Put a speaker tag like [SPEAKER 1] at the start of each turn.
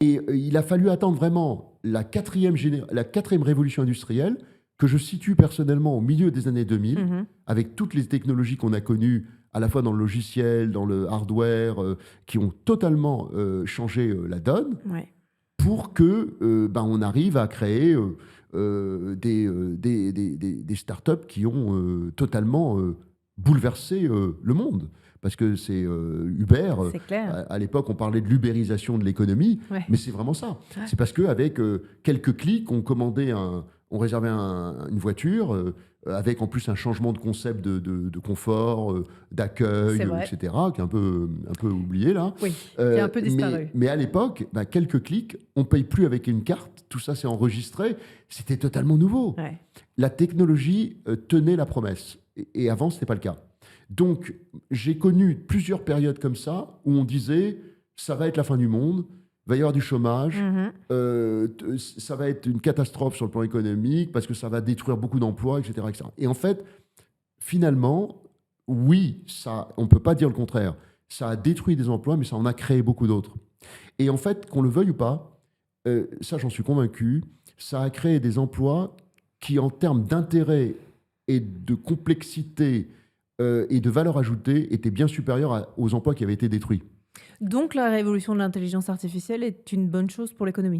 [SPEAKER 1] Et il a fallu attendre vraiment la quatrième révolution industrielle, que je situe personnellement au milieu des années 2000,
[SPEAKER 2] Mhm.
[SPEAKER 1] avec toutes les technologies qu'on a connues, à la fois dans le logiciel, dans le hardware, qui ont totalement changé la donne,
[SPEAKER 2] Ouais.
[SPEAKER 1] pour que on arrive à créer des startups qui ont totalement bouleversé le monde. Parce que c'est Uber,
[SPEAKER 2] C'est clair.
[SPEAKER 1] à l'époque on parlait de l'ubérisation de l'économie,
[SPEAKER 2] Ouais.
[SPEAKER 1] mais c'est vraiment ça.
[SPEAKER 2] Ouais.
[SPEAKER 1] C'est parce qu'avec quelques clics, on réservait une voiture, avec en plus un changement de concept de confort, d'accueil,
[SPEAKER 2] C'est vrai.
[SPEAKER 1] etc., qui est un peu oublié là.
[SPEAKER 2] Oui, qui a un peu disparu.
[SPEAKER 1] Mais à l'époque, quelques clics, on ne paye plus avec une carte, tout ça c'est enregistré, c'était totalement nouveau.
[SPEAKER 2] Ouais.
[SPEAKER 1] La technologie tenait la promesse, et avant, ce n'était pas le cas. Donc, j'ai connu plusieurs périodes comme ça, où on disait, ça va être la fin du monde, il va y avoir du chômage,
[SPEAKER 2] Mhm.
[SPEAKER 1] ça va être une catastrophe sur le plan économique, parce que ça va détruire beaucoup d'emplois, etc., etc. Et en fait, finalement, oui, on ne peut pas dire le contraire. Ça a détruit des emplois, mais ça en a créé beaucoup d'autres. Et en fait, qu'on le veuille ou pas, ça j'en suis convaincu, ça a créé des emplois qui, en termes d'intérêt et de complexité et de valeur ajoutée, étaient bien supérieurs aux emplois qui avaient été détruits.
[SPEAKER 2] Donc la révolution de l'intelligence artificielle est une bonne chose pour l'économie.